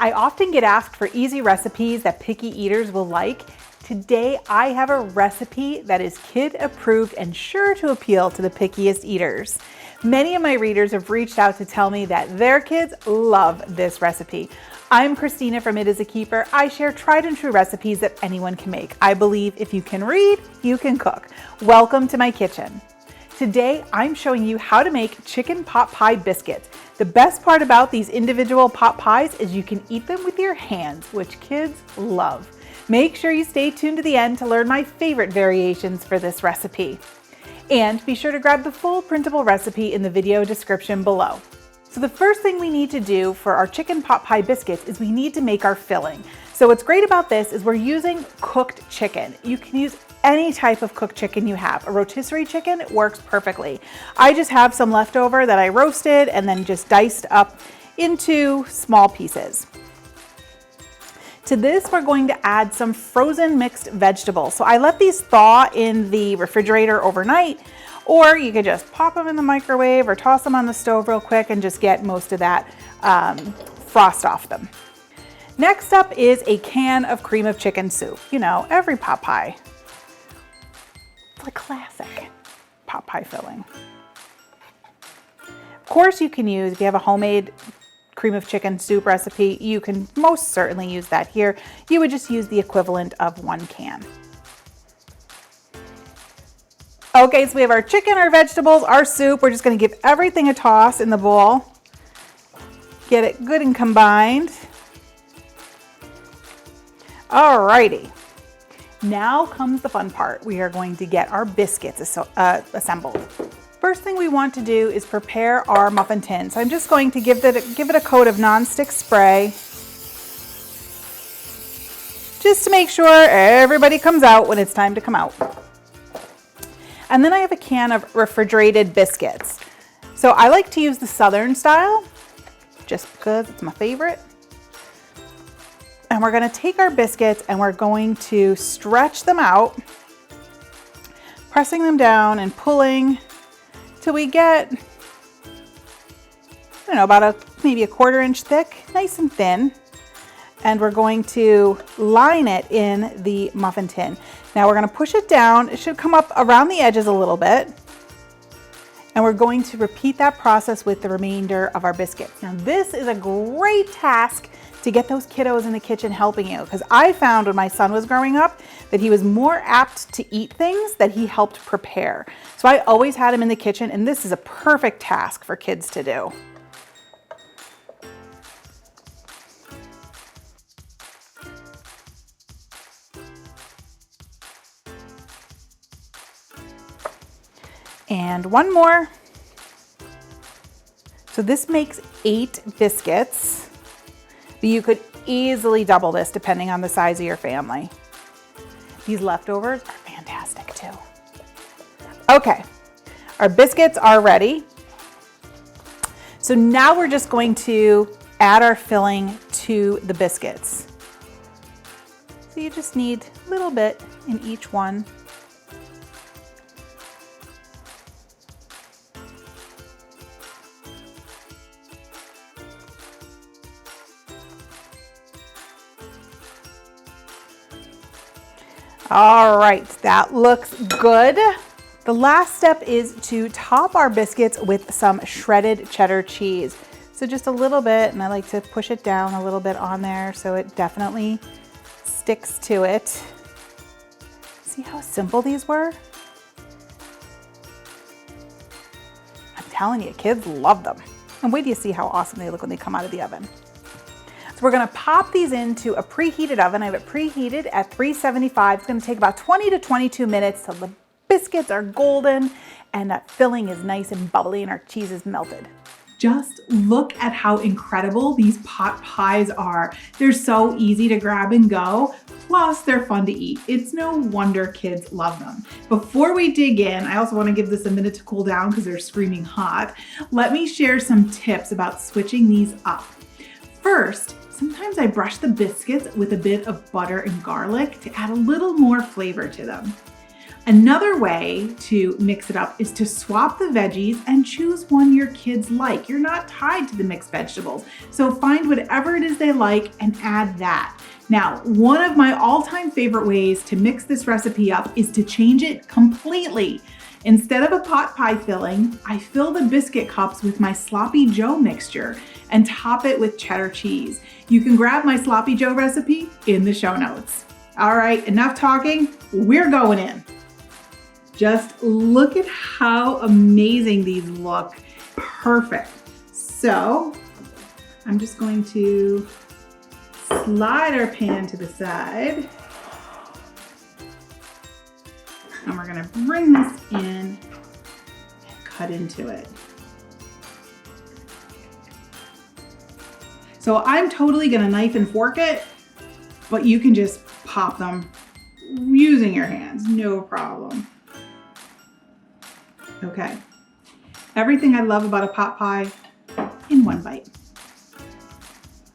I often get asked for easy recipes that picky eaters will like. Today, I have a recipe that is kid approved and sure to appeal to the pickiest eaters. Many of my readers have reached out to tell me that their kids love this recipe. I'm Christina from It Is a Keeper. I share tried and true recipes that anyone can make. I believe if you can read, you can cook. Welcome to my kitchen. Today, I'm showing you how to make chicken pot pie biscuits. The best part about these individual pot pies is you can eat them with your hands, which kids love. Make sure you stay tuned to the end to learn my favorite variations for this recipe. And be sure to grab the full printable recipe in the video description below. So the first thing we need to do for our chicken pot pie biscuits is we need to make our filling. So what's great about this is we're using cooked chicken. You can use any type of cooked chicken you have. A rotisserie chicken works perfectly. I just have some leftover that I roasted and then just diced up into small pieces. To this, we're going to add some frozen mixed vegetables. So I let these thaw in the refrigerator overnight, or you could just pop them in the microwave or toss them on the stove real quick and just get most of that frost off them. Next up is a can of cream of chicken soup. You know, every pot pie. It's a classic pot pie filling. Of course, you can use, if you have a homemade cream of chicken soup recipe, you can most certainly use that here. You would just use the equivalent of 1 can. Okay, so we have our chicken, our vegetables, our soup. We're just going to give everything a toss in the bowl. Get it good and combined. Alrighty. Now comes the fun part. We are going to get our biscuits assembled. First thing we want to do is prepare our muffin tin. So I'm just going to give it a coat of nonstick spray, just to make sure everybody comes out when it's time to come out. And then I have a can of refrigerated biscuits. So I like to use the Southern style, just because it's my favorite. And we're gonna take our biscuits and we're going to stretch them out, pressing them down and pulling till we get, I don't know, about maybe a 1/4 inch thick, nice and thin. And we're going to line it in the muffin tin. Now we're gonna push it down. It should come up around the edges a little bit. And we're going to repeat that process with the remainder of our biscuits. Now this is a great task to get those kiddos in the kitchen helping you, because I found when my son was growing up that he was more apt to eat things that he helped prepare. So I always had him in the kitchen, and this is a perfect task for kids to do. And one more. So this makes 8 biscuits, but you could easily double this depending on the size of your family. These leftovers are fantastic too. Okay, our biscuits are ready. So now we're just going to add our filling to the biscuits. So you just need a little bit in each one. All right, that looks good. The last step is to top our biscuits with some shredded cheddar cheese. So just a little bit, and I like to push it down a little bit on there so it definitely sticks to it. See how simple these were? I'm telling you, kids love them. And wait till you see how awesome they look when they come out of the oven. We're gonna pop these into a preheated oven. I have it preheated at 375. It's gonna take about 20 to 22 minutes till the biscuits are golden and that filling is nice and bubbly and our cheese is melted. Just look at how incredible these pot pies are. They're so easy to grab and go, plus they're fun to eat. It's no wonder kids love them. Before we dig in, I also want to give this a minute to cool down because they're screaming hot. Let me share some tips about switching these up. First, sometimes I brush the biscuits with a bit of butter and garlic to add a little more flavor to them. Another way to mix it up is to swap the veggies and choose one your kids like. You're not tied to the mixed vegetables, so find whatever it is they like and add that. Now, one of my all-time favorite ways to mix this recipe up is to change it completely. Instead of a pot pie filling, I fill the biscuit cups with my Sloppy Joe mixture and top it with cheddar cheese. You can grab my Sloppy Joe recipe in the show notes. All right, enough talking, we're going in. Just look at how amazing these look. Perfect. So I'm just going to slide our pan to the side. And we're gonna bring this in and cut into it. So I'm totally gonna knife and fork it, but you can just pop them using your hands, no problem. Okay, everything I love about a pot pie in one bite.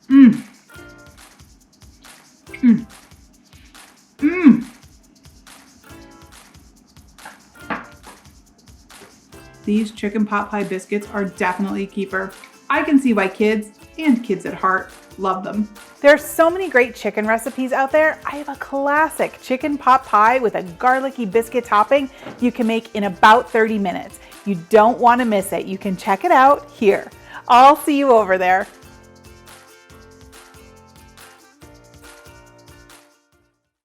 Mmm. Mmm. Mmm. These chicken pot pie biscuits are definitely a keeper. I can see why kids and kids at heart love them. There are so many great chicken recipes out there. I have a classic chicken pot pie with a garlicky biscuit topping you can make in about 30 minutes. You don't want to miss it. You can check it out here. I'll see you over there.